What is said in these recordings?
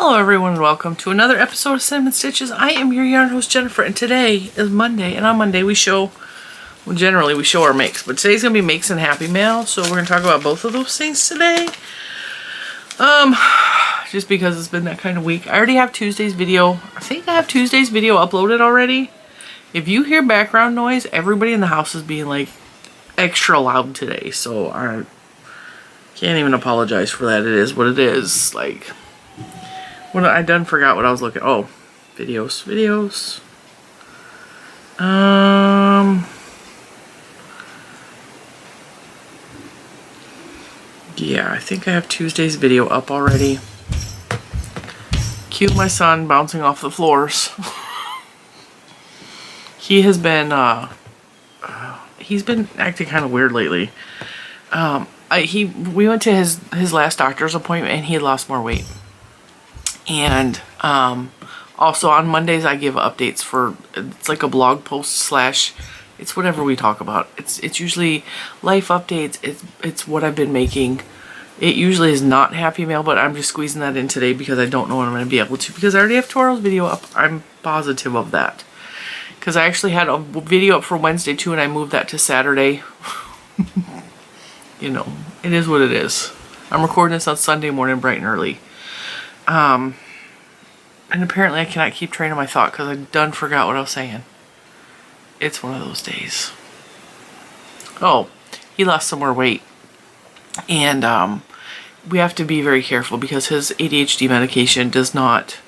Hello everyone and welcome to another episode of Cinnamon Stitches. I am your yarn host Jennifer, and today is Monday, and on Monday we show, well, generally we show our makes, but today's going to be makes and happy mail, so we're going to talk about both of those things today. Just because it's been that kind of week. I already have Tuesday's video. I think I have Tuesday's video uploaded already. If you hear background noise, everybody in the house is being like extra loud today, so I can't even apologize for that. It is what it is. Like, what I done forgot what I was looking. Oh, videos. Yeah, I think I have Tuesday's video up already. Cue my son bouncing off the floors. He has been he's been acting kind of weird lately. We went to his last doctor's appointment and he had lost more weight. And also on Mondays I give updates for, it's like a blog post slash, it's whatever we talk about. It's usually life updates. It's what I've been making. It usually is not happy mail, but I'm just squeezing that in today because I don't know when I'm going to be able to, because I already have tomorrow's video up. I'm positive of that. Because I actually had a video up for Wednesday too, and I moved that to Saturday. You know, it is what it is. I'm recording this on Sunday morning bright and early. And apparently I cannot keep train of my thought because I done forgot what I was saying. It's one of those days. Oh, he lost some more weight. And we have to be very careful because his ADHD medication does not,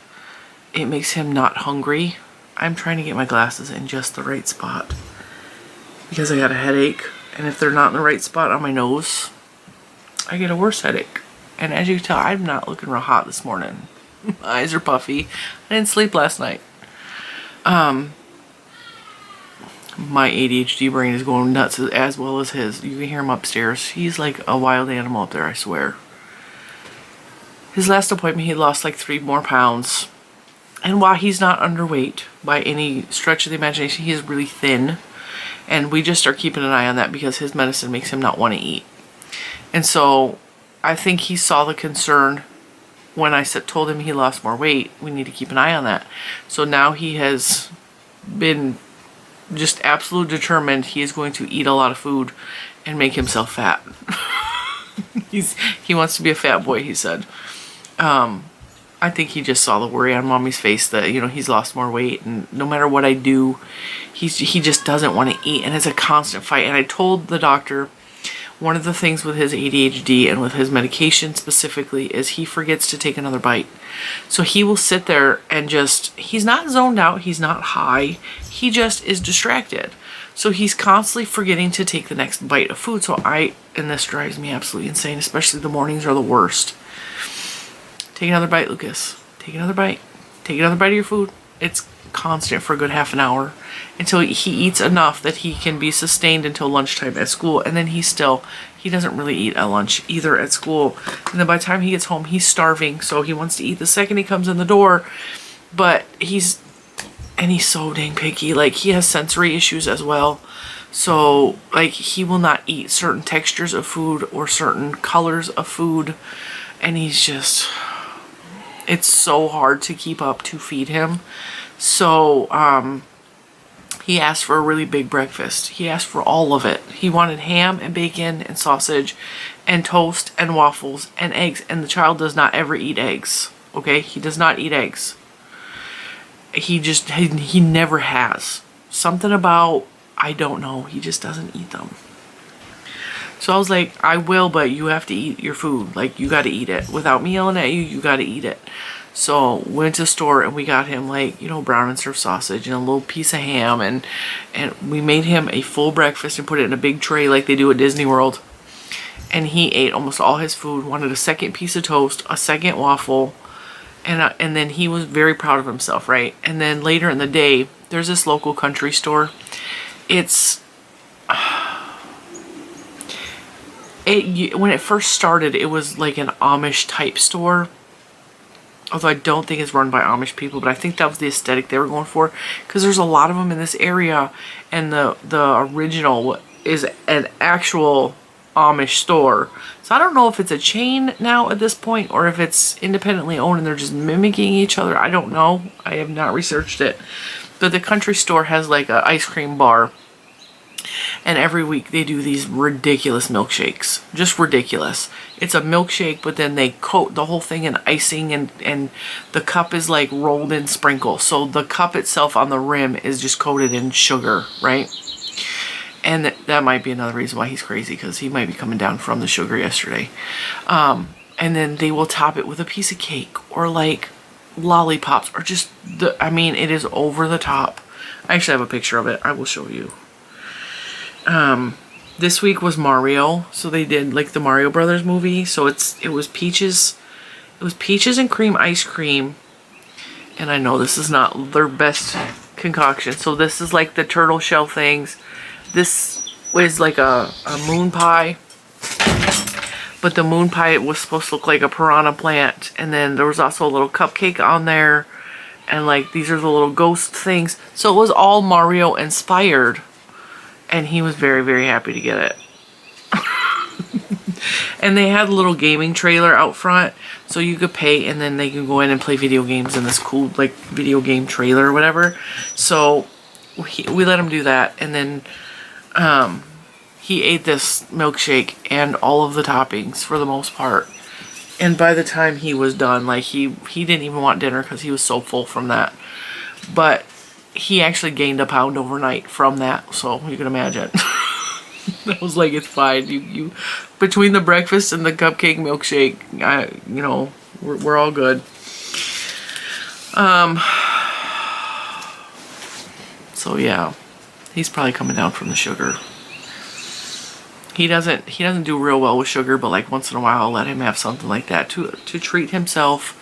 it makes him not hungry. I'm trying to get my glasses in just the right spot because I got a headache. And if they're not in the right spot on my nose, I get a worse headache. And as you can tell, I'm not looking real hot this morning. My eyes are puffy. I didn't sleep last night. My ADHD brain is going nuts as well as his. You can hear him upstairs. He's like a wild animal up there, I swear. His last appointment, he lost like 3 more pounds. And while he's not underweight by any stretch of the imagination, he is really thin. And we just are keeping an eye on that because his medicine makes him not want to eat. And so I think he saw the concern when I told him he lost more weight. We need to keep an eye on that. So now he has been just absolutely determined he is going to eat a lot of food and make himself fat. He wants to be a fat boy, he said. I think he just saw the worry on Mommy's face that, you know, he's lost more weight, and no matter what I do, he just doesn't want to eat, and it's a constant fight. And I told the doctor one of the things with his ADHD and with his medication specifically is he forgets to take another bite. So he will sit there and just, he's not zoned out, he's not high, he just is distracted. So he's constantly forgetting to take the next bite of food. So and this drives me absolutely insane, especially the mornings are the worst. Take another bite, Lucas. Take another bite. Take another bite of your food. It's constant for a good half an hour until he eats enough that he can be sustained until lunchtime at school. And then he doesn't really eat at lunch either at school. And then by the time he gets home, he's starving. So he wants to eat the second he comes in the door. But he's so dang picky. Like, he has sensory issues as well. So, like, he will not eat certain textures of food or certain colors of food. And he's just, it's so hard to keep up to feed him. So, he asked for a really big breakfast. He asked for all of it. He wanted ham and bacon and sausage and toast and waffles and eggs. And the child does not ever eat eggs. Okay? He does not eat eggs. He never has. Something about, I don't know, he just doesn't eat them. So I was like, I will, but you have to eat your food. Like, you got to eat it. Without me yelling at you, you got to eat it. So went to the store and we got him, like, you know, brown and served sausage and a little piece of ham. And we made him a full breakfast and put it in a big tray like they do at Disney World. And he ate almost all his food, wanted a second piece of toast, a second waffle. And then he was very proud of himself, right? And then later in the day, there's this local country store. When it first started, it was like an Amish type store. Although I don't think it's run by Amish people, but I think that was the aesthetic they were going for. Because there's a lot of them in this area. And the original is an actual Amish store. So I don't know if it's a chain now at this point or if it's independently owned and they're just mimicking each other. I don't know. I have not researched it. But the country store has like an ice cream bar. And every week they do these ridiculous milkshakes. Just ridiculous. It's a milkshake, but then they coat the whole thing in icing and the cup is like rolled in sprinkles. So the cup itself on the rim is just coated in sugar, right? And that might be another reason why he's crazy, because he might be coming down from the sugar yesterday. And then they will top it with a piece of cake or like lollipops or just I mean, it is over the top. I actually have a picture of it. I will show you. This week was Mario, so they did like the Mario Brothers movie. So it was peaches and cream ice cream. And I know this is not their best concoction. So this is like the turtle shell things. This was like a moon pie. But the moon pie was supposed to look like a piranha plant. And then there was also a little cupcake on there. And like these are the little ghost things. So it was all Mario inspired. And he was very, very happy to get it. And they had a little gaming trailer out front. So you could pay and then they can go in and play video games in this cool like video game trailer or whatever. So we let him do that. And then he ate this milkshake and all of the toppings for the most part. And by the time he was done, like he didn't even want dinner because he was so full from that. But he actually gained a pound overnight from that, so you can imagine. I was like, it's fine. You between the breakfast and the cupcake milkshake, you know, we're all good. So yeah, he's probably coming down from the sugar. He doesn't do real well with sugar, but like once in a while I'll let him have something like that to treat himself.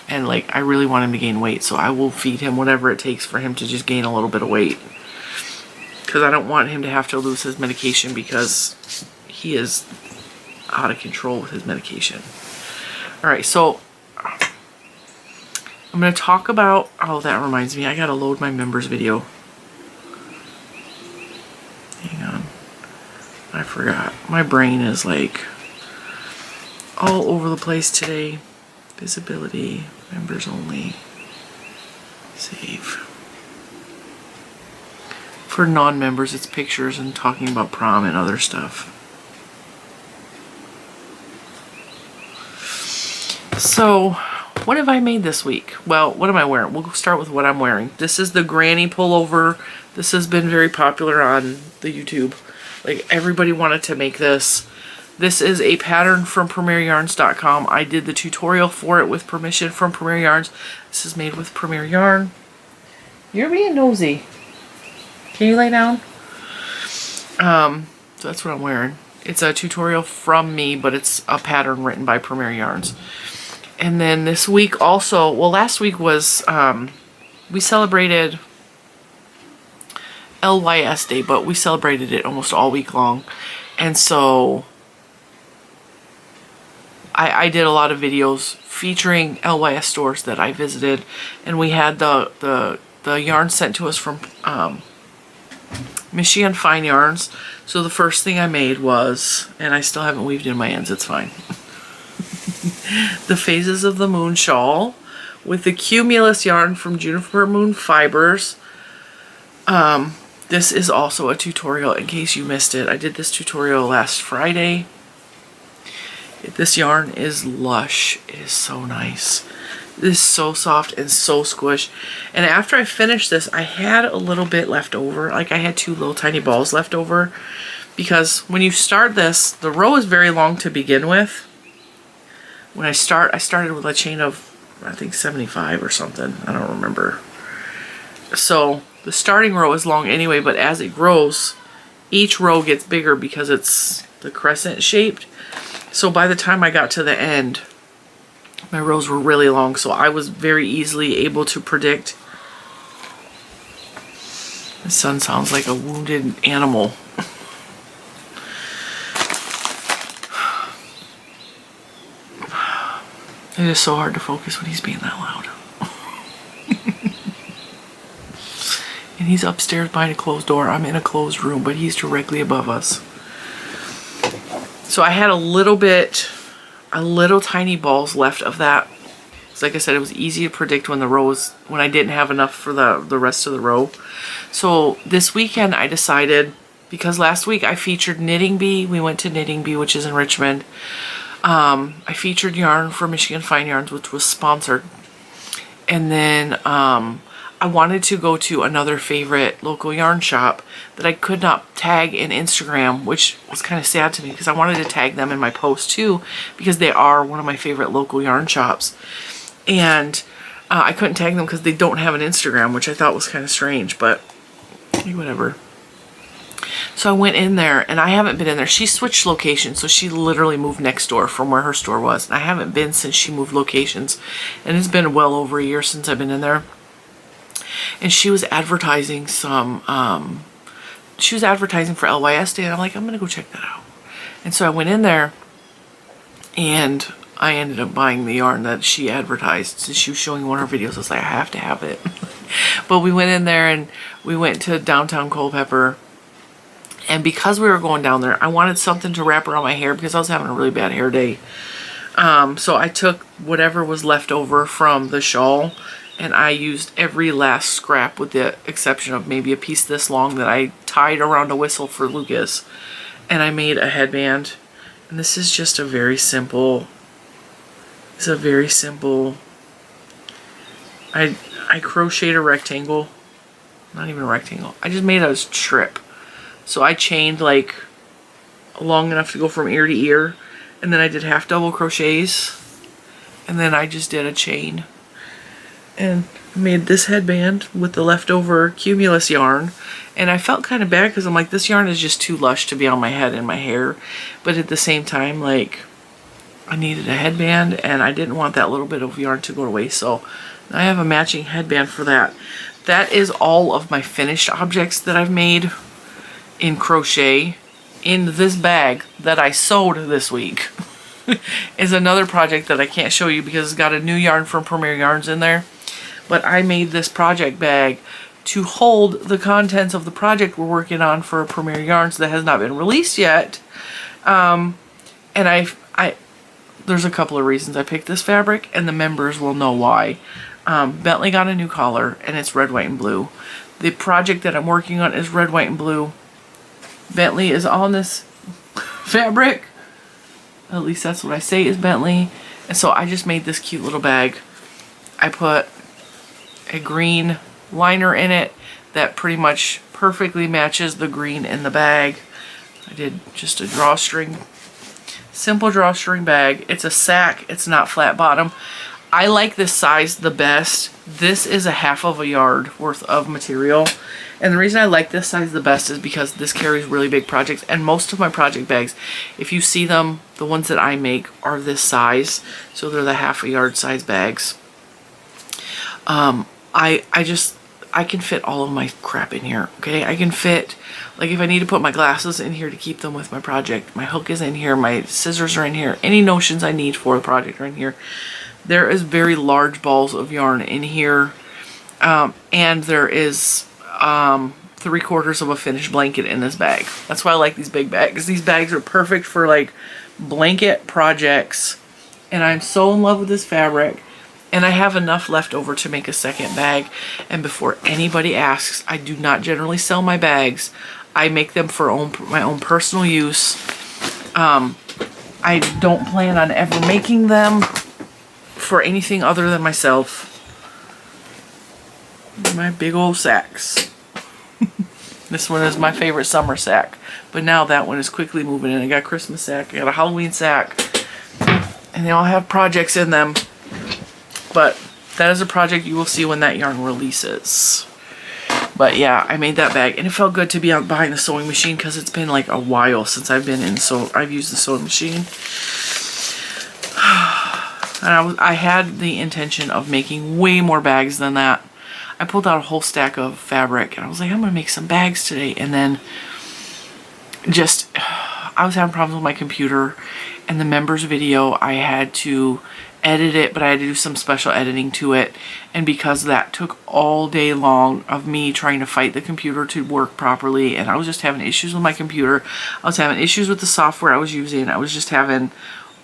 And like I really want him to gain weight, so I will feed him whatever it takes for him to just gain a little bit of weight. Because I don't want him to have to lose his medication because he is out of control with his medication. Alright, so I'm going to talk about, oh that reminds me, I gotta load my members video. Hang on. I forgot. My brain is like all over the place today. Visibility, members only, save. For non-members, it's pictures and talking about prom and other stuff. So, what have I made this week? Well, what am I wearing? We'll start with what I'm wearing. This is the granny pullover. This has been very popular on the YouTube. Like, everybody wanted to make this. This is a pattern from PremierYarns.com. I did the tutorial for it with permission from Premier Yarns. This is made with Premier Yarn. You're being nosy. Can you lay down? So that's what I'm wearing. It's a tutorial from me, but it's a pattern written by Premier Yarns. And then this week also, well last week was, we celebrated LYS Day, but we celebrated it almost all week long. And so I did a lot of videos featuring LYS stores that I visited, and we had the yarn sent to us from Michigan Fine Yarns. So the first thing I made was, and I still haven't weaved in my ends, it's fine. The Phases of the Moon shawl with the Cumulus yarn from Juniper Moon Fibers. This is also a tutorial in case you missed it. I did this tutorial last Friday. This yarn is lush. It is so nice. It is so soft and so squish. And after I finished this, I had a little bit left over. Like I had 2 little tiny balls left over. Because when you start this, the row is very long to begin with. When I started with a chain of, I think 75 or something. I don't remember. So the starting row is long anyway, but as it grows, each row gets bigger because it's the crescent shaped. So by the time I got to the end, my rows were really long, so I was very easily able to predict. The sun sounds like a wounded animal. It is so hard to focus when he's being that loud. And he's upstairs behind a closed door. I'm in a closed room, but he's directly above us. So I had a little tiny balls left of that. So like I said, it was easy to predict when when I didn't have enough for the rest of the row. So this weekend I decided, because last week I featured Knitting Bee. We went to Knitting Bee, which is in Richmond. I featured yarn for Michigan Fine Yarns, which was sponsored. And then I wanted to go to another favorite local yarn shop that I could not tag in Instagram, which was kind of sad to me because I wanted to tag them in my post too, because they are one of my favorite local yarn shops. And I couldn't tag them because they don't have an Instagram, which I thought was kind of strange, but whatever. So I went in there, and I haven't been in there. She switched locations, so she literally moved next door from where her store was. And I haven't been since she moved locations, and it's been well over a year since I've been in there. And she was advertising she was advertising for LYS Day, and I'm like, I'm gonna go check that out. And so I went in there, and I ended up buying the yarn that she advertised. So she was showing one of her videos. I was like, I have to have it. But we went in there, and we went to downtown Culpeper. And because we were going down there, I wanted something to wrap around my hair because I was having a really bad hair day. So I took whatever was left over from the shawl, and I used every last scrap with the exception of maybe a piece this long that I tied around a whistle for Lucas. And I made a headband. And this is just a very simple, I crocheted a rectangle. Not even a rectangle. I just made a strip. So I chained like long enough to go from ear to ear. And then I did half double crochets. And then I just did a chain. And made this headband with the leftover Cumulus yarn. And I felt kind of bad because I'm like, this yarn is just too lush to be on my head and my hair. But at the same time, like, I needed a headband and I didn't want that little bit of yarn to go to waste. So I have a matching headband for that. That is all of my finished objects that I've made in crochet. In this bag that I sewed this week is another project that I can't show you because it's got a new yarn from Premier Yarns in there. But I made this project bag to hold the contents of the project we're working on for Premier Yarns that has not been released yet. And there's a couple of reasons I picked this fabric, and the members will know why. Bentley got a new collar, and it's red, white, and blue. The project that I'm working on is red, white, and blue. Bentley is on this fabric. At least that's what I say is Bentley. And so I just made this cute little bag. I put a green liner in it that pretty much perfectly matches the green in the bag. I did just a drawstring, simple drawstring bag. It's a sack, it's not flat bottom. I like this size the best. This is a half of a yard worth of material. And the reason I like this size the best is because this carries really big projects. And most of my project bags, if you see them, the ones that I make are this size. So they're the half a yard size bags. I can fit all of my crap in here, okay? I can fit, like if I need to put my glasses in here to keep them with my project, my hook is in here, my scissors are in here, any notions I need for the project are in here. There is very large balls of yarn in here, and there is 3/4 of a finished blanket in this bag. That's why I like these big bags. These bags are perfect for like blanket projects, and I'm so in love with this fabric. And I have enough left over to make a second bag. And before anybody asks, I do not generally sell my bags. I make them for my own personal use. I don't plan on ever making them for anything other than myself. My big old sacks. This one is my favorite summer sack. But now that one is quickly moving in. I got a Christmas sack. I got a Halloween sack. And they all have projects in them. But that is a project you will see when that yarn releases. But yeah, I made that bag. And it felt good to be out behind the sewing machine because it's been like a while since I've been in. So I've used the sewing machine. And I had the intention of making way more bags than that. I pulled out a whole stack of fabric. And I was like, I'm going to make some bags today. And then I was having problems with my computer. And the members video, I had to edit it, but I had to do some special editing to it. And because that took all day long of me trying to fight the computer to work properly, and I was just having issues with my computer. I was having issues with the software I was using. I was just having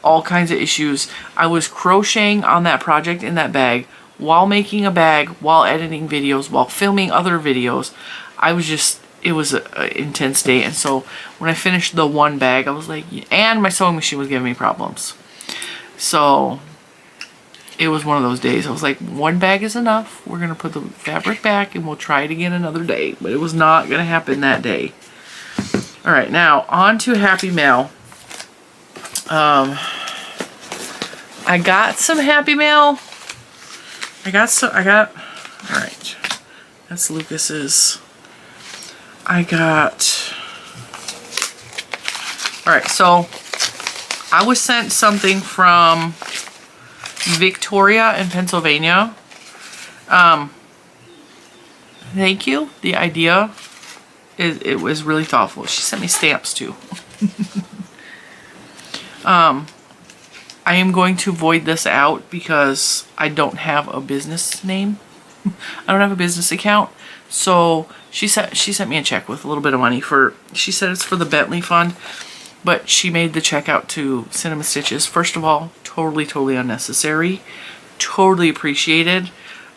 all kinds of issues. I was crocheting on that project in that bag while making a bag, while editing videos, while filming other videos. I was just, it was an intense day. And so when I finished the one bag, I was like, and my sewing machine was giving me problems. So it was one of those days. I was like, one bag is enough. We're going to put the fabric back and we'll try it again another day. But it was not going to happen that day. All right, now on to Happy Mail. I got some Happy Mail. All right. That's Lucas's. All right, so I was sent something from Victoria in Pennsylvania. Thank you. The idea it was really thoughtful. She sent me stamps too. I am going to void this out because I don't have a business name. I don't have a business account. So she sent me a check with a little bit of money for, she said it's for the Bentley Fund, but she made the check out to Cinnamon Stitches. First of all, totally unnecessary. Totally appreciated.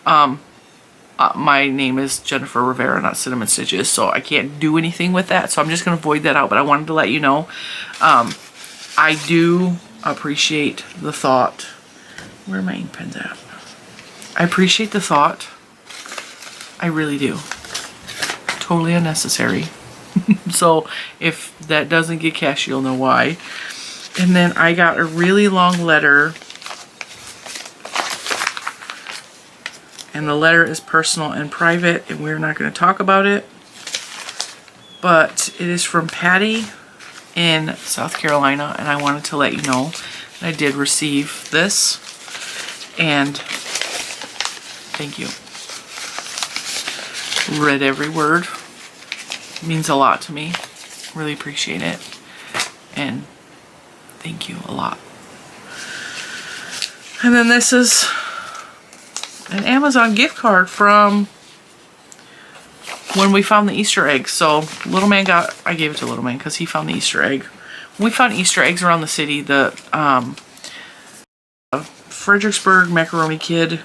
My name is Jennifer Rivera, not Cinnamon Stitches, so I can't do anything with that. So I'm just going to void that out, but I wanted to let you know. I do appreciate the thought. Where are my ink pens at? I appreciate the thought. I really do. Totally unnecessary. So if that doesn't get cashed, you'll know why. And then I got a really long letter. And the letter is personal and private, and we're not going to talk about it. But it is from Patty in South Carolina, and I wanted to let you know that I did receive this. And thank you. Read every word. It means a lot to me. Really appreciate it. And thank you a lot. And then this is an Amazon gift card from when we found the Easter egg. So little man I gave it to little man because he found the Easter egg. We found Easter eggs around the city. The Fredericksburg macaroni kid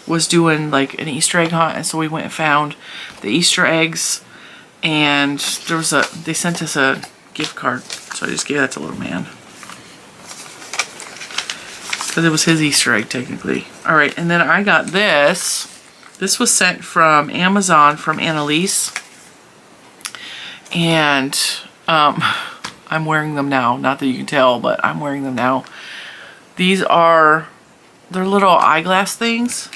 was doing like an Easter egg hunt, and so we went and found the Easter eggs, and they sent us a gift card, so I just gave that to little man because it was his Easter egg technically. All right, and then I got this. This was sent from Amazon from Annalise, and I'm wearing them now. Not that you can tell, but I'm wearing them now. They're little eyeglass things.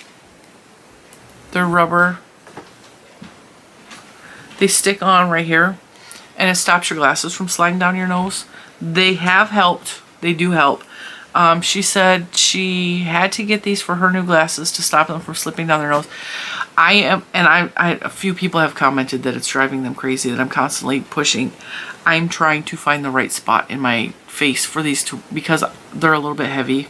They're rubber. They stick on right here, and it stops your glasses from sliding down your nose. They have helped. They do help. She said she had to get these for her new glasses to stop them from slipping down their nose. A few people have commented that it's driving them crazy, that I'm constantly pushing. I'm trying to find the right spot in my face for these two because they're a little bit heavy.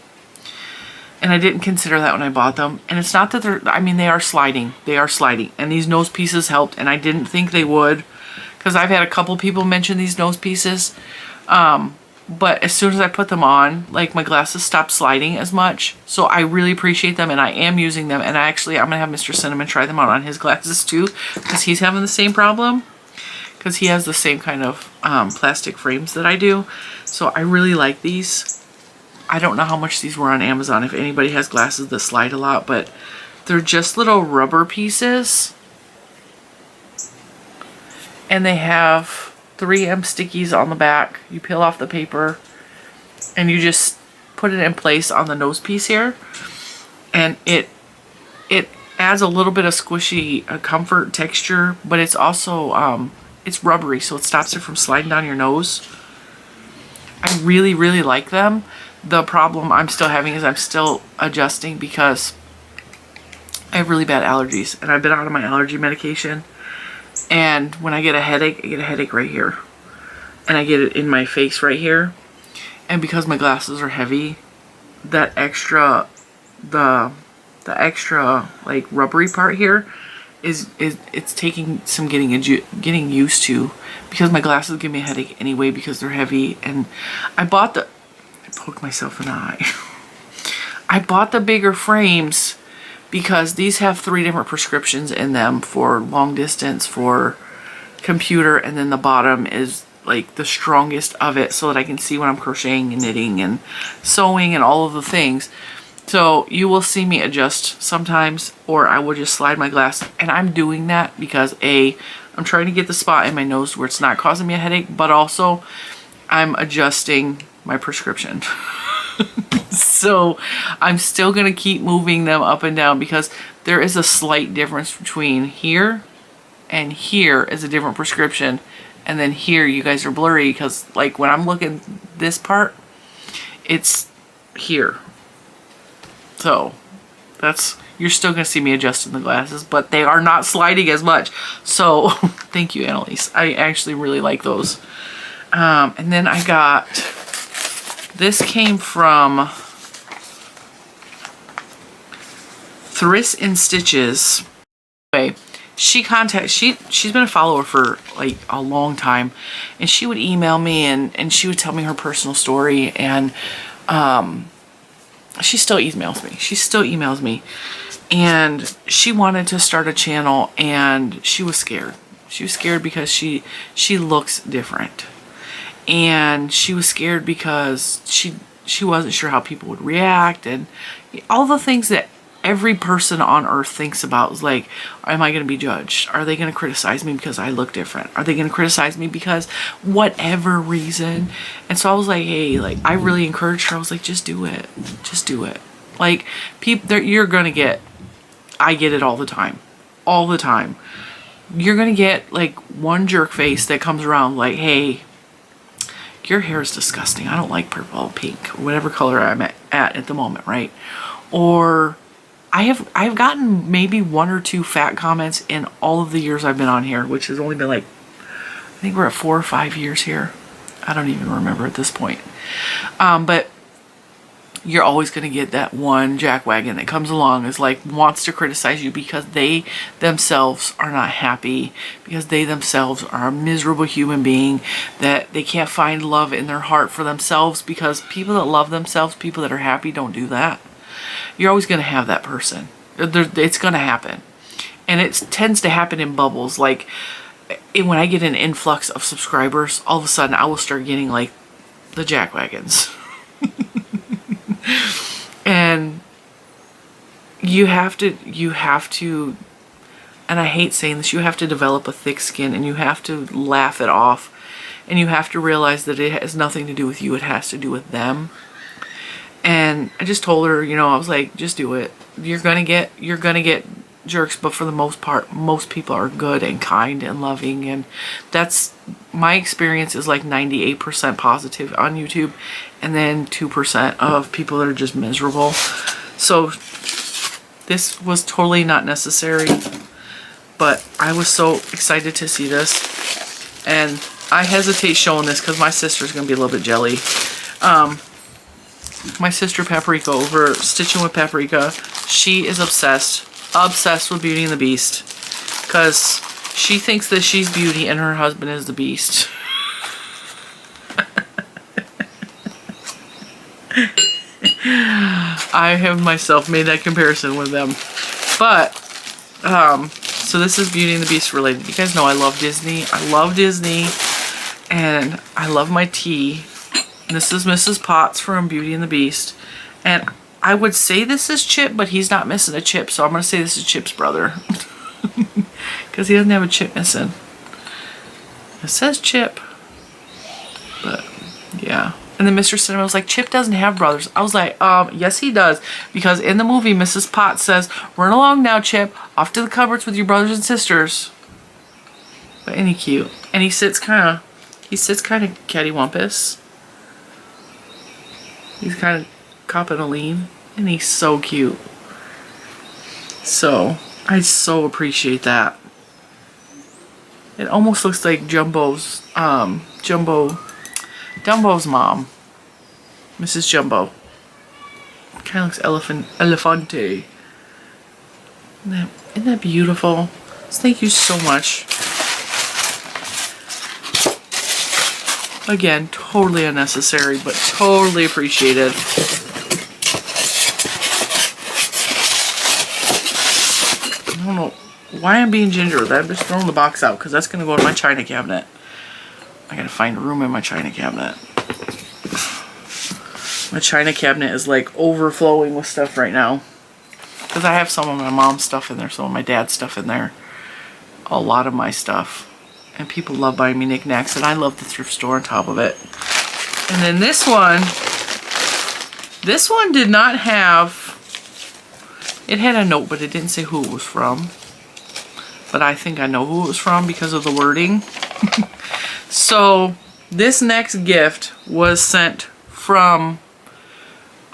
And I didn't consider that when I bought them. And it's not that they are sliding. They are sliding. And these nose pieces helped, and I didn't think they would, because I've had a couple people mention these nose pieces. But as soon as I put them on, like, my glasses stopped sliding as much. So I really appreciate them, and I am using them. And I'm going to have Mr. Cinnamon try them out on his glasses too, because he's having the same problem. Because he has the same kind of plastic frames that I do. So I really like these. I don't know how much these were on Amazon, if anybody has glasses that slide a lot, but they're just little rubber pieces. And they have 3M stickies on the back. You peel off the paper and you just put it in place on the nose piece here. And it adds a little bit of squishy comfort texture, but it's also, it's rubbery, so it stops it from sliding down your nose. I really, really like them. The problem I'm still having is I'm still adjusting because I have really bad allergies, and I've been out of my allergy medication. And when I get a headache right here. And I get it in my face right here. And because my glasses are heavy, that extra, the extra like rubbery part here is it's taking some getting used to, because my glasses give me a headache anyway because they're heavy. And I poked myself in the eye. I bought the bigger frames because these have 3 different prescriptions in them for long distance, for computer, and then the bottom is like the strongest of it so that I can see when I'm crocheting and knitting and sewing and all of the things. So you will see me adjust sometimes, or I will just slide my glass, and I'm doing that because I'm trying to get the spot in my nose where it's not causing me a headache, but also I'm adjusting my prescription. So I'm still going to keep moving them up and down because there is a slight difference between here and here is a different prescription. And then here you guys are blurry because like when I'm looking this part, it's here. So you're still going to see me adjusting the glasses, but they are not sliding as much. So thank you, Annalise. I actually really like those. And then I got, this came from Lilo N Stitches. Anyway, she's been a follower for like a long time, and she would email me and she would tell me her personal story, and she still emails me. And she wanted to start a channel, and she was scared. She was scared because she looks different. And she was scared because she wasn't sure how people would react, and all the things that every person on earth thinks about is like, am I going to be judged? Are they going to criticize me because I look different? Are they going to criticize me because whatever reason? And so I was like, hey, like, I really encouraged her. I was like, just do it. Just do it. Like, people, you're going to get, I get it all the time. All the time. You're going to get like one jerk face that comes around like, hey, your hair is disgusting. I don't like purple or pink or whatever color I'm at the moment, right? Or I've gotten maybe 1 or 2 fat comments in all of the years I've been on here, which has only been like, I think we're at 4 or 5 years here. I don't even remember at this point. But you're always going to get that one jackwagon that comes along, is like, wants to criticize you because they themselves are not happy, because they themselves are a miserable human being, that they can't find love in their heart for themselves, because people that love themselves, people that are happy, don't do that. You're always going to have that person. It's going to happen. And it tends to happen in bubbles. Like, when I get an influx of subscribers, all of a sudden I will start getting like the jackwagons. And you have to, and I hate saying this, you have to develop a thick skin, and you have to laugh it off, and you have to realize that it has nothing to do with you. It has to do with them. And I just told her, I was like, just do it. You're gonna get jerks, but for the most part, most people are good and kind and loving, and that's my experience, is like 98% positive on YouTube, and then 2% of people that are just miserable. So this was totally not necessary, but I was so excited to see this, and I hesitate showing this because my sister's gonna be a little bit jelly. My sister Paprika over Stitching with Paprika, she is obsessed with Beauty and the Beast, because she thinks that she's Beauty and her husband is the Beast. I have myself made that comparison with them. But so this is Beauty and the Beast related. You guys know I love Disney. And I love my tea. This is Mrs. Potts from Beauty and the Beast. And I would say this is Chip, but he's not missing a chip, so I'm going to say this is Chip's brother. Because he doesn't have a chip missing. It says Chip. But, yeah. And then Mr. Cinnamon was like, Chip doesn't have brothers. I was like, yes he does. Because in the movie, Mrs. Potts says, run along now, Chip. Off to the cupboards with your brothers and sisters. But ain't he cute? And he sits kind of cattywampus. He's kind of copping a lean, and he's so cute. So I so appreciate that. It almost looks like Dumbo's mom, Mrs. Jumbo. Kind of looks elefante. Isn't that beautiful? Thank you so much. Again, totally unnecessary, but totally appreciated. I don't know why I'm being ginger with that. I'm just throwing the box out because that's going to go in my china cabinet. I got to find room in my china cabinet. My china cabinet is like overflowing with stuff right now. Because I have some of my mom's stuff in there, some of my dad's stuff in there. A lot of my stuff. And people love buying me knickknacks, and I love the thrift store on top of it. And then this one did not have, it had a note, but it didn't say who it was from. But I think I know who it was from because of the wording. So this next gift was sent from,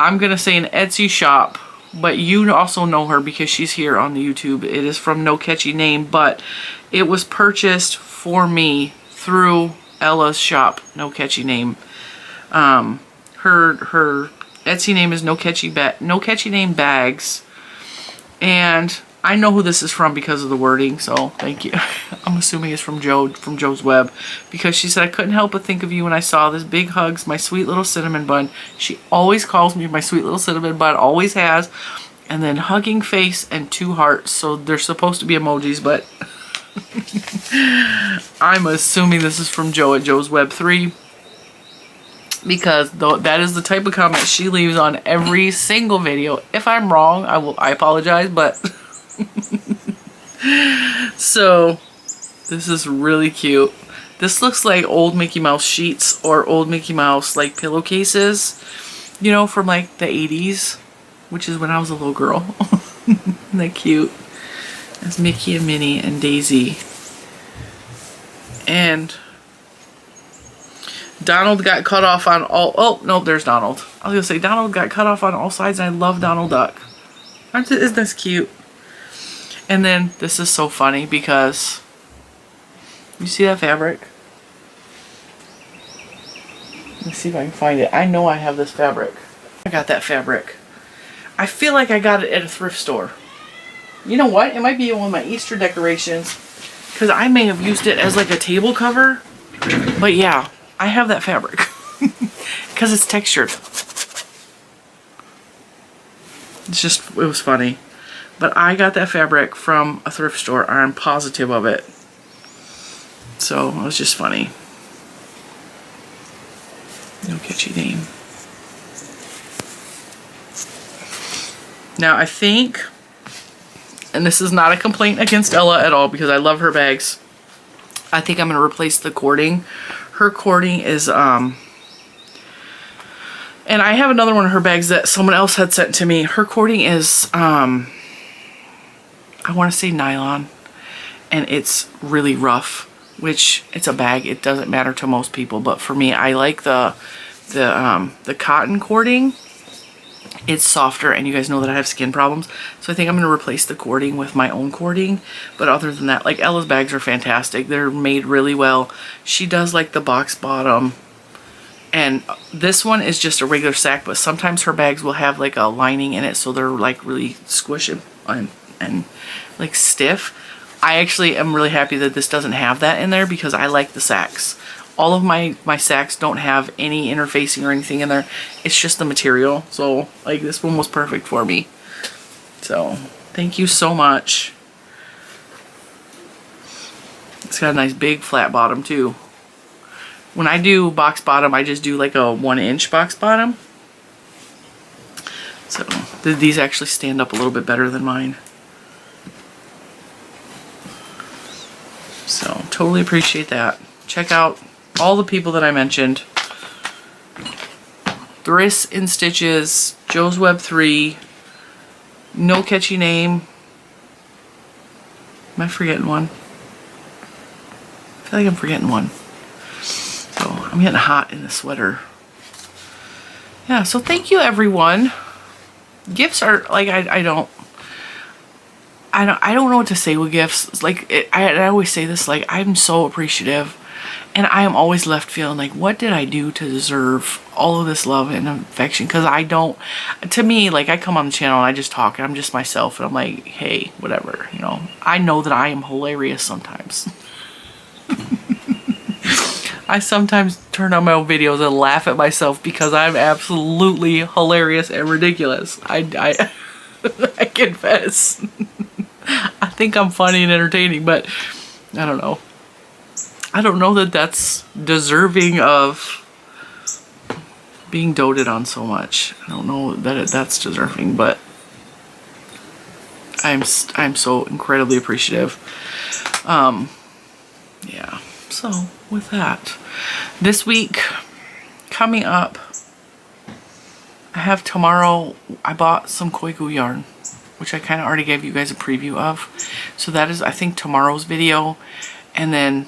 I'm going to say an Etsy shop, but you also know her because she's here on the YouTube. It is from No Catchy Name, but it was purchased for me through Ella's shop, No Catchy Name. Her Etsy name is No Catchy Name Bags, and I know who this is from because of the wording, so thank you. I'm assuming it's from Joe's Web, because she said, I couldn't help but think of you when I saw this. Big hugs, my sweet little cinnamon bun. She always calls me my sweet little cinnamon bun, always has. And then hugging face and 2 hearts, so they're supposed to be emojis, but I'm assuming this is from Joe at Joe's Web 3, because that is the type of comment she leaves on every single video. If I'm wrong, I apologize, but so this is really cute. This looks like old Mickey Mouse sheets or old Mickey Mouse like pillowcases, you know, from like the 80s, which is when I was a little girl. Isn't that cute? That's Mickey and Minnie and Daisy. And Donald got cut off on all, oh no, there's Donald. I was gonna say Donald got cut off on all sides, and I love Donald Duck. Isn't this cute? And then this is so funny because you see that fabric? Let me see if I can find it. I know I have this fabric. I got that fabric. I feel like I got it at a thrift store. You know what? It might be one of my Easter decorations, because I may have used it as like a table cover. But yeah, I have that fabric because it's textured. It was funny. But I got that fabric from a thrift store. I'm positive of it. So it was just funny. No Catchy Name. Now I think, and this is not a complaint against Ella at all because I love her bags, I think I'm going to replace the cording. Her cording is, and I have another one of her bags that someone else had sent to me. Her cording is, I want to say nylon, and it's really rough, which it's a bag. It doesn't matter to most people, but for me, I like the cotton cording. It's softer, and you guys know that I have skin problems, so I think I'm going to replace the cording with my own cording. But other than that, like, Ella's bags are fantastic. They're made really well. She does like the box bottom, and this one is just a regular sack, but sometimes her bags will have like a lining in it, so they're like really squishy and like stiff. I actually am really happy that this doesn't have that in there because I like the sacks. All of my sacks don't have any interfacing or anything in there. It's just the material. So like this one was perfect for me. So thank you so much. It's got a nice big flat bottom too. When I do box bottom, I just do like a 1-inch box bottom. So these actually stand up a little bit better than mine. So totally appreciate that. Check out all the people that I mentioned. Lilo N Stitches, Joe's Web 3, No Catchy Name. Am I forgetting one? I feel like I'm forgetting one. So I'm getting hot in the sweater. Yeah, so thank you everyone. Gifts are like, I don't know what to say with gifts. Like I always say this, like I'm so appreciative. And I am always left feeling like, what did I do to deserve all of this love and affection? Because I don't, to me, like, I come on the channel and I just talk and I'm just myself and I'm like, hey, whatever, you know. I know that I am hilarious sometimes. I sometimes turn on my own videos and laugh at myself because I'm absolutely hilarious and ridiculous. I I confess. I think I'm funny and entertaining, but I don't know. I don't know that that's deserving of being doted on so much. I don't know that that's deserving, but I'm so incredibly appreciative. Yeah. So with that, this week coming up, I have tomorrow. I bought some Koiku yarn, which I kind of already gave you guys a preview of. So that is, I think, tomorrow's video, and then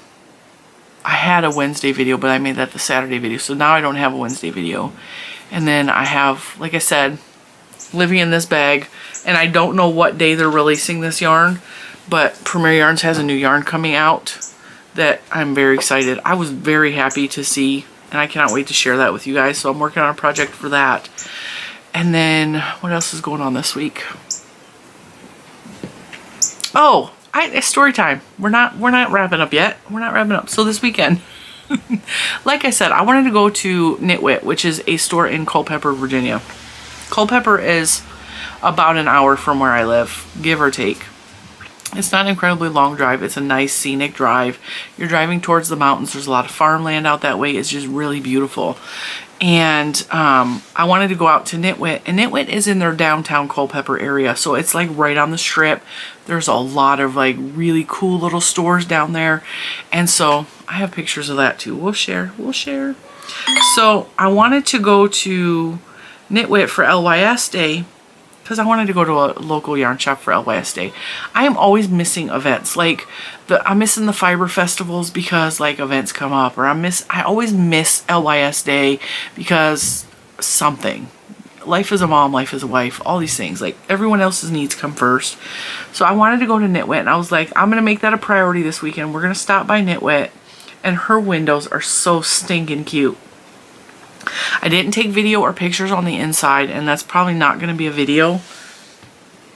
I had a Wednesday video, but I made that the Saturday video. So now I don't have a Wednesday video. And then I have, like I said, living in this bag. And I don't know what day they're releasing this yarn, but Premier Yarns has a new yarn coming out that I'm very excited. I was very happy to see, and I cannot wait to share that with you guys. So I'm working on a project for that. And then what else is going on this week? Oh, story time. We're not wrapping up yet. We're not wrapping up. So this weekend, like I said, I wanted to go to Knitwit, which is a store in Culpeper, Virginia. Culpeper is about an hour from where I live, give or take. It's not an incredibly long drive. It's a nice scenic drive. You're driving towards the mountains. There's a lot of farmland out that way. It's just really beautiful. And I wanted to go out to Knitwit, and Knitwit is in their downtown Culpeper area, so it's like right on the strip. There's a lot of like really cool little stores down there, and so I have pictures of that too. We'll share. So I wanted to go to Knitwit for LYS Day because I wanted to go to a local yarn shop for LYS Day. I am always missing events. Like I'm missing the fiber festivals because like events come up, or I always miss LYS Day because something. Life as a mom, life as a wife, all these things. Like everyone else's needs come first. So I wanted to go to Knitwit, and I was like, I'm gonna make that a priority this weekend. We're gonna stop by Knitwit, and her windows are so stinking cute. I didn't take video or pictures on the inside, and that's probably not going to be a video.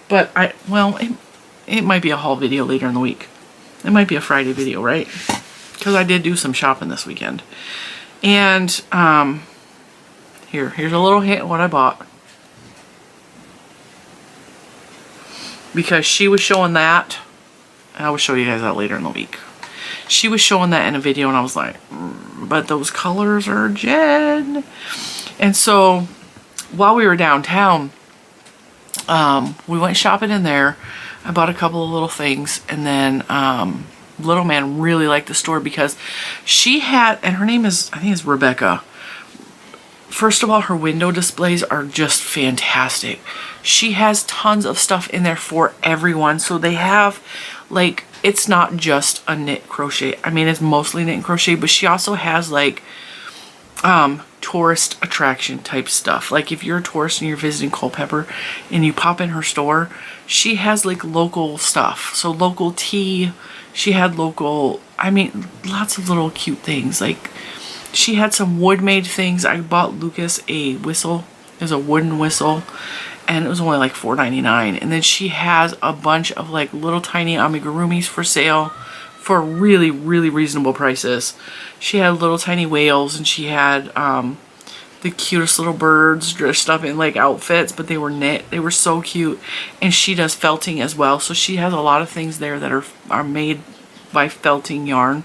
But it might be a haul video later in the week. It might be a Friday video, right? Because I did do some shopping this weekend. And here's a little hint of what I bought. Because she was showing that, and I will show you guys that later in the week. She was showing that in a video, and I was like, but those colors are Jen. And so while we were downtown, we went shopping in there. I bought a couple of little things, and then little man really liked the store because she had, and her name is, I think it's Rebecca. First of all, her window displays are just fantastic. She has tons of stuff in there for everyone. So they have like, it's not just a knit crochet. I mean, it's mostly knit and crochet, but she also has like tourist attraction type stuff. Like if you're a tourist and you're visiting Culpeper and you pop in her store, she has like local stuff. So local tea, she had local, I mean, lots of little cute things. Like she had some wood made things. I bought Lucas a whistle. There's a wooden whistle, and it was only like $4.99. And then she has a bunch of like little tiny amigurumis for sale for really, really reasonable prices. She had little tiny whales, and she had the cutest little birds dressed up in like outfits, but they were knit. They were so cute. And she does felting as well. So she has a lot of things there that are made by felting yarn.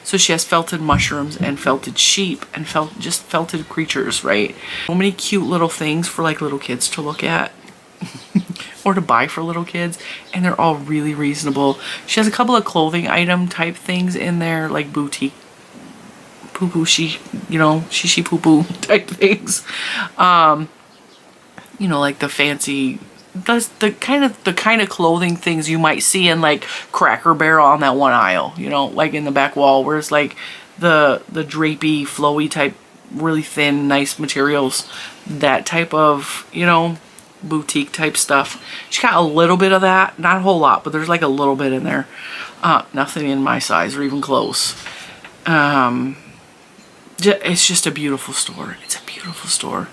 So she has felted mushrooms and felted sheep and just felted creatures, right? So many cute little things for like little kids to look at or to buy for little kids, and they're all really reasonable. She has a couple of clothing item type things in there, like boutique poo-poo, shishi poo-poo type things. You know, like the fancy, the kind of clothing things you might see in like Cracker Barrel on that one aisle, you know, like in the back wall, where it's like the drapey, flowy type, really thin, nice materials, that type of, you know, boutique type stuff. She got a little bit of that, not a whole lot, but there's like a little bit in there. Nothing in my size or even close. It's just a beautiful store. It's a beautiful store.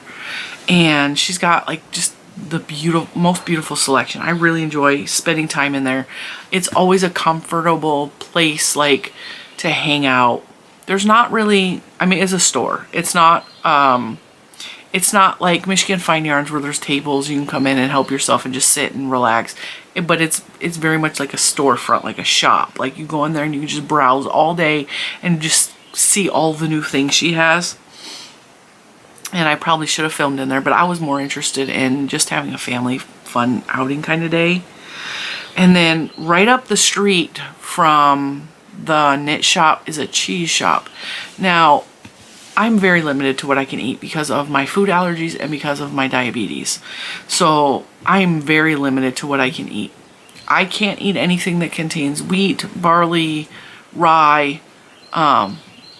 And she's got like just the most beautiful selection. I really enjoy spending time in there. It's always a comfortable place like to hang out. There's not really, I mean, it's a store. It's not like Michigan Fine Yarns where there's tables you can come in and help yourself and just sit and relax. But it's very much like a storefront, like a shop. Like you go in there and you can just browse all day and just see all the new things she has. And I probably should have filmed in there, but I was more interested in just having a family fun outing kind of day. And then right up the street from the knit shop is a cheese shop. Now, I'm very limited to what I can eat because of my food allergies and because of my diabetes. So I'm very limited to what I can eat. I can't eat anything that contains wheat, barley, rye,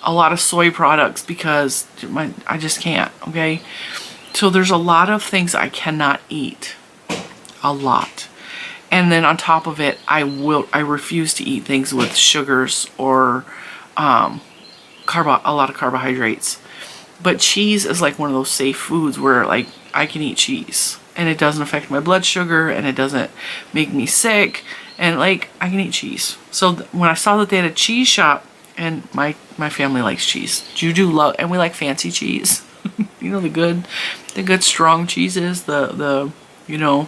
a lot of soy products because I just can't, okay? So there's a lot of things I cannot eat. A lot. And then on top of it, I refuse to eat things with sugars or a lot of carbohydrates. But cheese is like one of those safe foods where like I can eat cheese and it doesn't affect my blood sugar and it doesn't make me sick, and like I can eat cheese. So when I saw that they had a cheese shop, and my family likes cheese. Juju love, and we like fancy cheese. You know, the good strong cheeses, you know.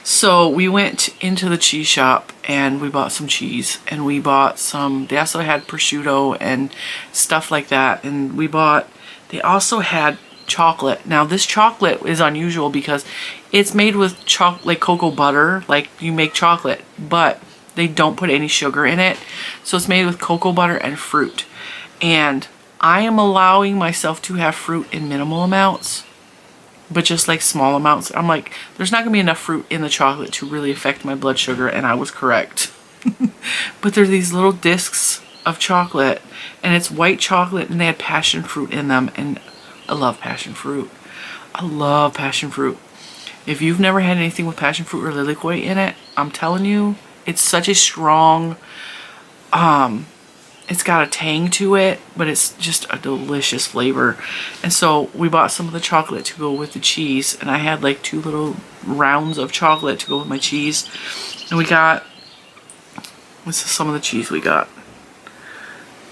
So we went into the cheese shop and we bought some cheese, and we bought some, they also had prosciutto and stuff like that. And they also had chocolate. Now this chocolate is unusual because it's made with like cocoa butter, like you make chocolate, but they don't put any sugar in it. So it's made with cocoa butter and fruit. And I am allowing myself to have fruit in minimal amounts, but just like small amounts. I'm like, there's not gonna be enough fruit in the chocolate to really affect my blood sugar, and I was correct. But there's these little discs of chocolate, and it's white chocolate, and they had passion fruit in them, and I love passion fruit. I love passion fruit. If you've never had anything with passion fruit or lilikoi in it, I'm telling you, it's such a strong, it's got a tang to it, but it's just a delicious flavor. And so we bought some of the chocolate to go with the cheese, and I had like 2 little rounds of chocolate to go with my cheese. And we got, this is some of the cheese we got.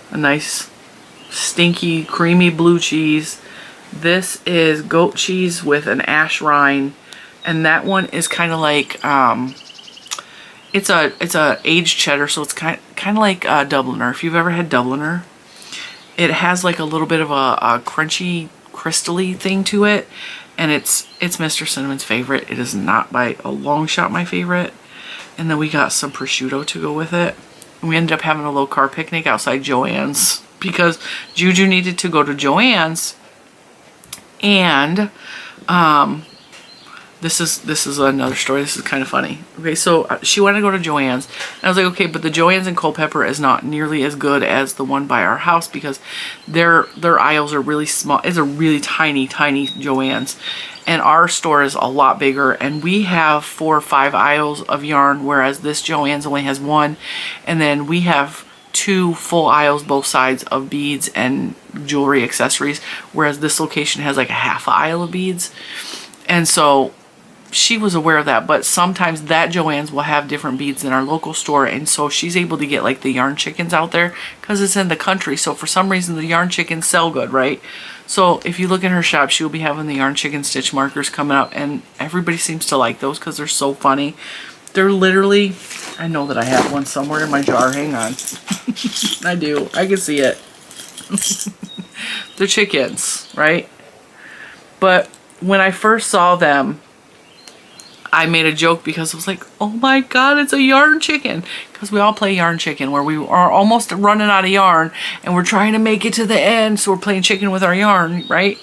A nice, stinky, creamy blue cheese. This is goat cheese with an ash rind, and that one is kind of like, it's a aged cheddar, so it's kind of like Dubliner. If you've ever had Dubliner, it has like a little bit of a crunchy, crystally thing to it, and it's Mr. Cinnamon's favorite. It is not by a long shot my favorite. And then we got some prosciutto to go with it. And we ended up having a low carb picnic outside Joann's because Juju needed to go to Joann's, and this is another story. This is kind of funny. Okay, so she wanted to go to Joann's. And I was like, okay, but the Joann's in Culpeper is not nearly as good as the one by our house because their aisles are really small. It's a really tiny, tiny Joann's. And our store is a lot bigger. And we have 4 or 5 aisles of yarn, whereas this Joann's only has 1. And then we have 2 full aisles, both sides, of beads and jewelry accessories, whereas this location has like a half aisle of beads. And so she was aware of that, but sometimes that Joann's will have different beads than our local store, and so she's able to get like the yarn chickens out there because it's in the country. So for some reason the yarn chickens sell good, right? So if you look in her shop, she'll be having the yarn chicken stitch markers coming up, and everybody seems to like those because they're so funny. They're literally, I know that I have one somewhere in my jar. Hang on. I do. I can see it. They're chickens, right? But when I first saw them, I made a joke because I was like, oh my god, it's a yarn chicken. Because we all play yarn chicken where we are almost running out of yarn and we're trying to make it to the end, so we're playing chicken with our yarn, right?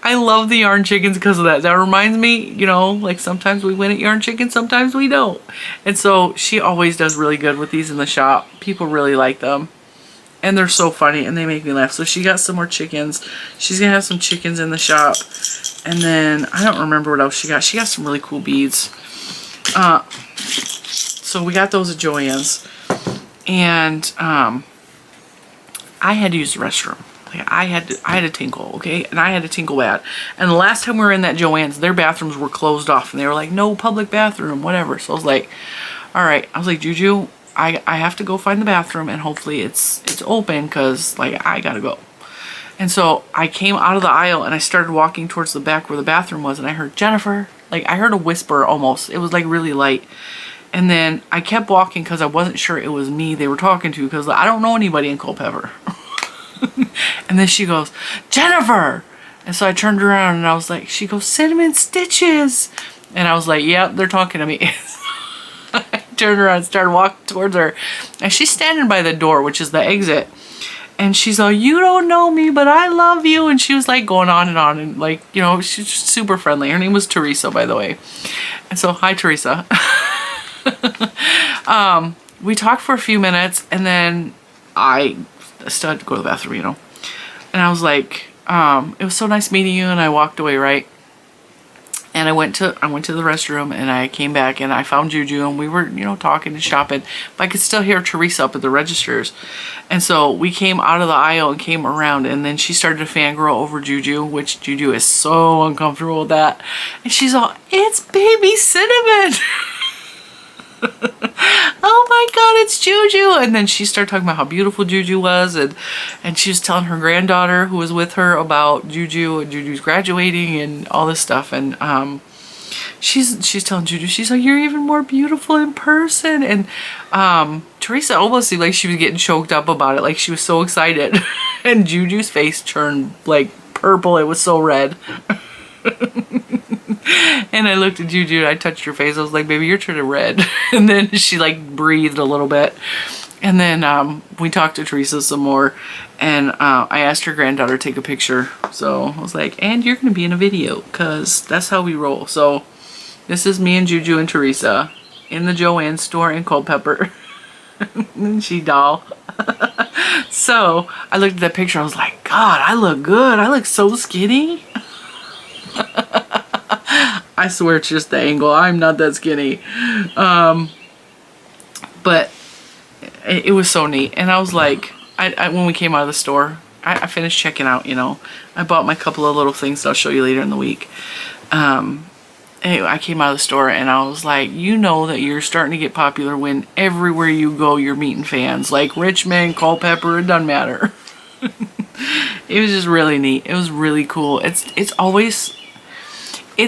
I love the yarn chickens because of that. That reminds me, you know, like sometimes we win at yarn chicken, sometimes we don't. And so she always does really good with these in the shop. People really like them. And they're so funny and they make me laugh. So she got some more chickens. She's going to have some chickens in the shop. And then I don't remember what else she got. She got some really cool beads. So we got those at Joann's. and I had to use the restroom. Like I had to tinkle, okay? And I had to tinkle bad. And the last time we were in that Joann's, their bathrooms were closed off and they were like, no public bathroom, whatever. So I was like, all right. I was like, Juju, I have to go find the bathroom and hopefully it's open because like I gotta go. And so I came out of the aisle and I started walking towards the back where the bathroom was, and I heard Jennifer. Like I heard a whisper almost. It was like really light. And then I kept walking because I wasn't sure it was me they were talking to, because I don't know anybody in Culpeper. And then she goes, Jennifer! And so I turned around and I was like, she goes, Cinnamon Stitches! And I was like, yeah, they're talking to me. I turned around and started walking towards her. And she's standing by the door, which is the exit. And she's like, you don't know me, but I love you. And she was like going on. And like, you know, she's super friendly. Her name was Teresa, by the way. And so, hi, Teresa. We talked for a few minutes and then I still had to go to the bathroom, you know. And I was like, it was so nice meeting you, and I walked away, right? And I went to the restroom and I came back and I found Juju and we were, you know, talking and shopping, but I could still hear Teresa up at the registers. And so we came out of the aisle and came around, and then she started to fangirl over Juju, which Juju is so uncomfortable with that. And she's all, it's baby Cinnamon. Oh my god, it's Juju. And then she started talking about how beautiful Juju was, and she was telling her granddaughter who was with her about Juju, and Juju's graduating and all this stuff. And she's telling Juju, she's like, you're even more beautiful in person. And Teresa almost seemed like she was getting choked up about it, like she was so excited. And Juju's face turned like purple. It was so red. And I looked at Juju and I touched her face. I was like, baby, you're turning red. And then she like breathed a little bit. And then we talked to Teresa some more. And I asked her granddaughter to take a picture. So I was like, and you're going to be in a video, because that's how we roll. So this is me and Juju and Teresa in the Joann's store in Culpeper. And she doll. So I looked at that picture. I was like, God, I look good. I look so skinny. I swear it's just the angle. I'm not that skinny. But it was so neat. And I was like, when we came out of the store, I finished checking out, you know. I bought my couple of little things that I'll show you later in the week. Anyway, I came out of the store and I was like, you know that you're starting to get popular when everywhere you go you're meeting fans. Like Richmond, Culpeper, it doesn't matter. It was just really neat. It was really cool. It's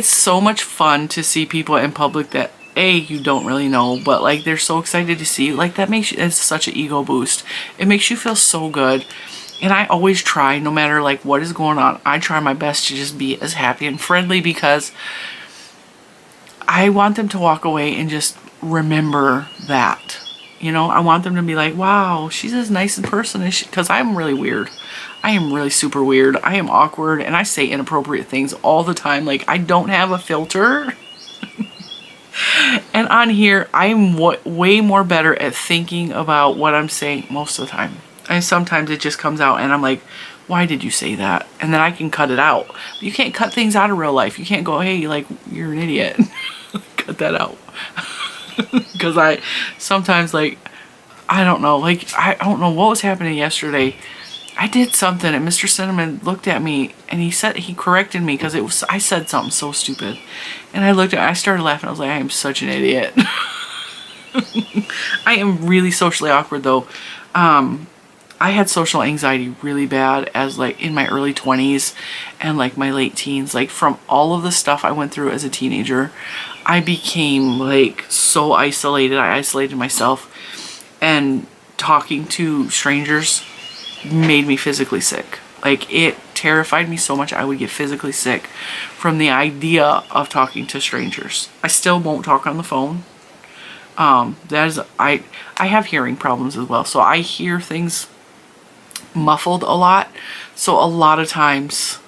so much fun to see people in public that you don't really know, but like they're so excited to see you. Like that makes you, it's such an ego boost. It makes you feel so good. And I always try, no matter like what is going on, I try my best to just be as happy and friendly, because I want them to walk away and just remember that. You know, I want them to be like, wow, she's as nice in person as she, because I'm really weird. I am really super weird. I am awkward and I say inappropriate things all the time. Like I don't have a filter. And on here, I'm way more better at thinking about what I'm saying most of the time. And sometimes it just comes out and I'm like, why did you say that? And then I can cut it out. But you can't cut things out of real life. You can't go, hey, like, you're an idiot. Cut that out. Because I sometimes, like, I don't know. Like, I don't know what was happening yesterday. I did something and Mr. Cinnamon looked at me and he corrected me because I said something so stupid. And I started laughing. I was like, I am such an idiot. I am really socially awkward though. I had social anxiety really bad as like in my early 20s and like my late teens. Like from all of the stuff I went through as a teenager, I became like so isolated. I isolated myself, and talking to strangers made me physically sick. Like it terrified me so much I would get physically sick from the idea of talking to strangers. I still won't talk on the phone. I have hearing problems as well, so I hear things muffled a lot. So a lot of times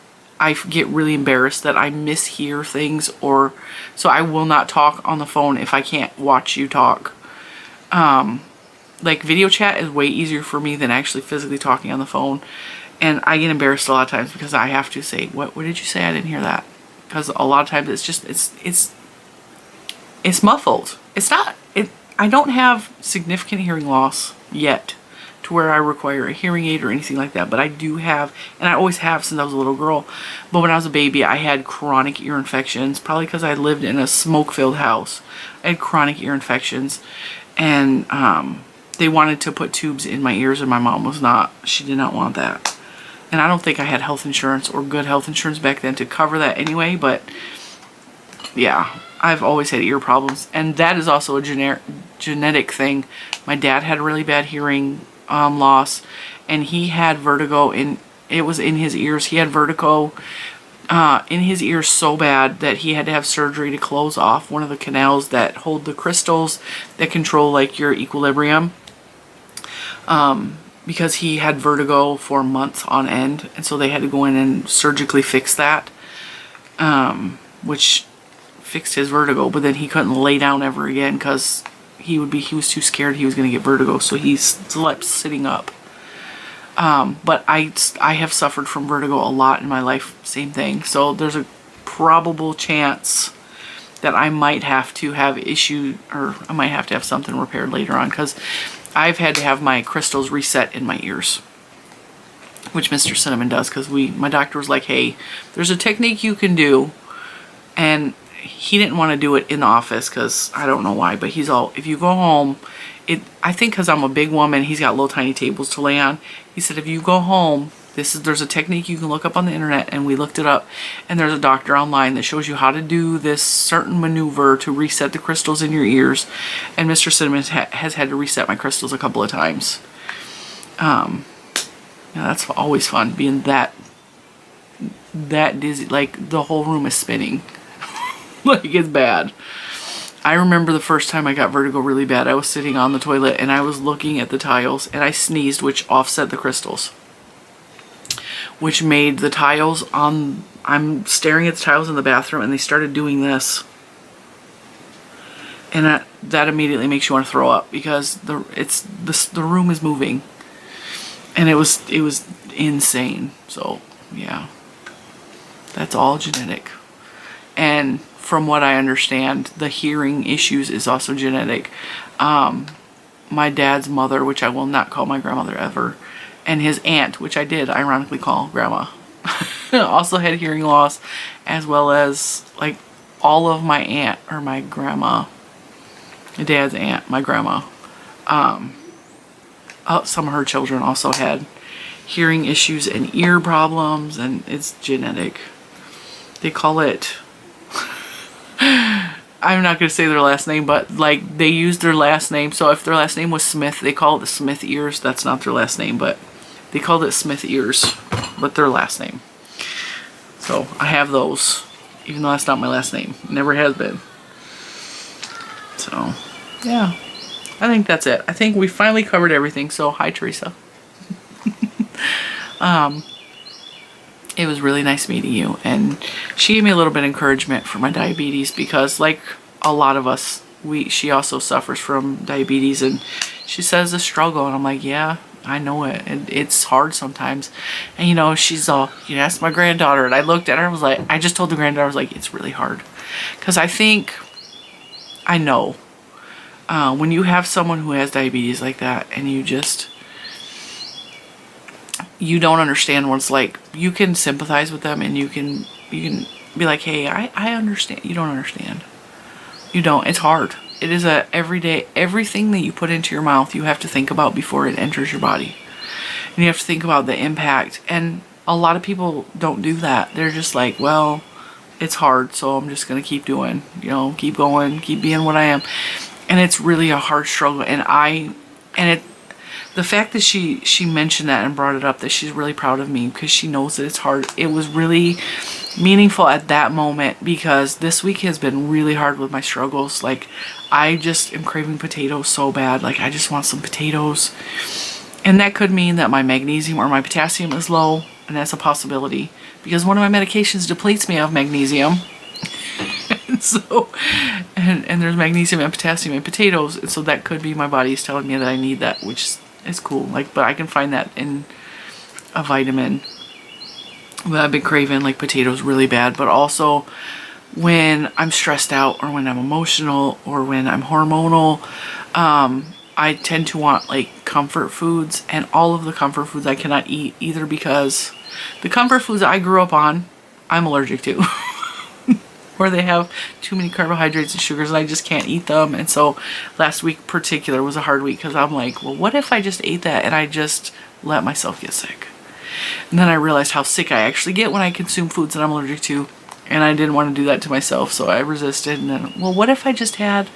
I get really embarrassed that I mishear things, or so I will not talk on the phone if I can't watch you talk. Like video chat is way easier for me than actually physically talking on the phone. And I get embarrassed a lot of times because I have to say, what did you say? I didn't hear that. Because a lot of times it's just, it's muffled. It's not, I don't have significant hearing loss. yet to where I require a hearing aid or anything like that. But I do have, and I always have since I was a little girl, but when I was a baby I had chronic ear infections, probably because I lived in a smoke-filled house. I had chronic ear infections, and they wanted to put tubes in my ears, and my mom was not, she did not want that. And I don't think I had health insurance or good health insurance back then to cover that anyway, but yeah, I've always had ear problems. And that is also a genetic thing. My dad had a really bad hearing loss, and he had vertigo, and it was in his ears. He had vertigo in his ears so bad that he had to have surgery to close off one of the canals that hold the crystals that control like your equilibrium, because he had vertigo for months on end, and so they had to go in and surgically fix that, which fixed his vertigo. But then he couldn't lay down ever again because he was too scared he was going to get vertigo, so he slept sitting up. But I have suffered from vertigo a lot in my life, same thing. So there's a probable chance that I might have to have issue, or I might have to have something repaired later on, because I've had to have my crystals reset in my ears, which Mr. Cinnamon does, because my doctor was like, hey, there's a technique you can do, and he didn't want to do it in the office because I don't know why, but he's all, if you go home, I think because I'm a big woman, he's got little tiny tables to lay on. He said, if you go home, there's a technique you can look up on the internet, and we looked it up, and there's a doctor online that shows you how to do this certain maneuver to reset the crystals in your ears. And Mr. Cinnamon has had to reset my crystals a couple of times. Yeah, that's always fun, being that dizzy, like the whole room is spinning. Like, it's bad. I remember the first time I got vertigo really bad. I was sitting on the toilet and I was looking at the tiles, and I sneezed, which offset the crystals, which made the tiles on, I'm staring at the tiles in the bathroom, and they started doing this. And that immediately makes you want to throw up, because the room is moving. And it was insane. So, yeah. That's all genetic. And from what I understand, the hearing issues is also genetic. My dad's mother, which I will not call my grandmother ever, and his aunt, which I did ironically call grandma, also had hearing loss, as well as like all of my aunt, or my grandma, my dad's aunt, my grandma, some of her children also had hearing issues and ear problems, and it's genetic. They call it, I'm not going to say their last name, but like they use their last name. So if their last name was Smith, they call it the Smith ears. That's not their last name, but they called it Smith ears, but their last name. So I have those, even though that's not my last name. Never has been. So yeah, I think that's it. I think we finally covered everything. So hi, Teresa. It was really nice meeting you, and she gave me a little bit of encouragement for my diabetes, because like a lot of us, she also suffers from diabetes, and she says it's a struggle, and I'm like, yeah, I know it, and it's hard sometimes. And you know, she's all, you know, ask my granddaughter, and I looked at her and was like, I just told the granddaughter, I was like, it's really hard, because I know when you have someone who has diabetes like that, and you don't understand what it's like. You can sympathize with them, and you can be like, hey, I understand. You don't understand. You don't. It's hard. It is a everyday, everything that you put into your mouth, you have to think about before it enters your body. And you have to think about the impact. And a lot of people don't do that. They're just like, well, it's hard, so I'm just going to keep doing, you know, keep going, keep being what I am. And it's really a hard struggle. The fact that she mentioned that and brought it up, that she's really proud of me because she knows that it's hard, it was really meaningful at that moment, because this week has been really hard with my struggles. Like, I just am craving potatoes so bad. Like, I just want some potatoes. And that could mean that my magnesium or my potassium is low, and that's a possibility, because one of my medications depletes me of magnesium. and there's magnesium and potassium in potatoes, and so that could be my body is telling me that I need that, which is cool. Like, but I can find that in a vitamin. But I've been craving like potatoes really bad. But also when I'm stressed out, or when I'm emotional, or when I'm hormonal, I tend to want like comfort foods, and all of the comfort foods I cannot eat, either because the comfort foods I grew up on, I'm allergic to. Or they have too many carbohydrates and sugars and I just can't eat them. And so last week in particular was a hard week because I'm like, well, what if I just ate that and I just let myself get sick? And then I realized how sick I actually get when I consume foods that I'm allergic to. And I didn't want to do that to myself, so I resisted. And then, well, what if I just had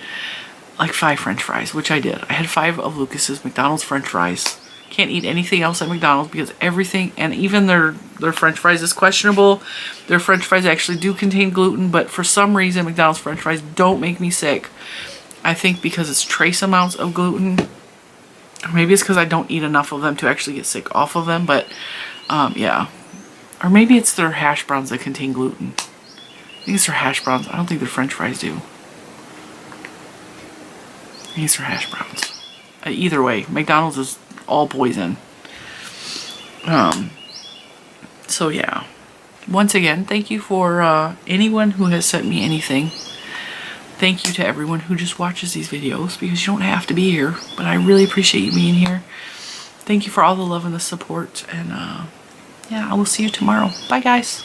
like 5 French fries, which I did. I had 5 of Lucas's McDonald's French fries. Can't eat anything else at McDonald's because everything, and even their French fries is questionable. Their French fries actually do contain gluten, but for some reason McDonald's French fries don't make me sick. I think because it's trace amounts of gluten. Or maybe it's because I don't eat enough of them to actually get sick off of them, but yeah. Or maybe it's their hash browns that contain gluten. I think it's their hash browns. I don't think their French fries do. These are hash browns. Either way, McDonald's is all poison. So yeah. Once again, thank you for anyone who has sent me anything. Thank you to everyone who just watches these videos, because you don't have to be here, but I really appreciate you being here. Thank you for all the love and the support, and yeah, I will see you tomorrow. Bye guys.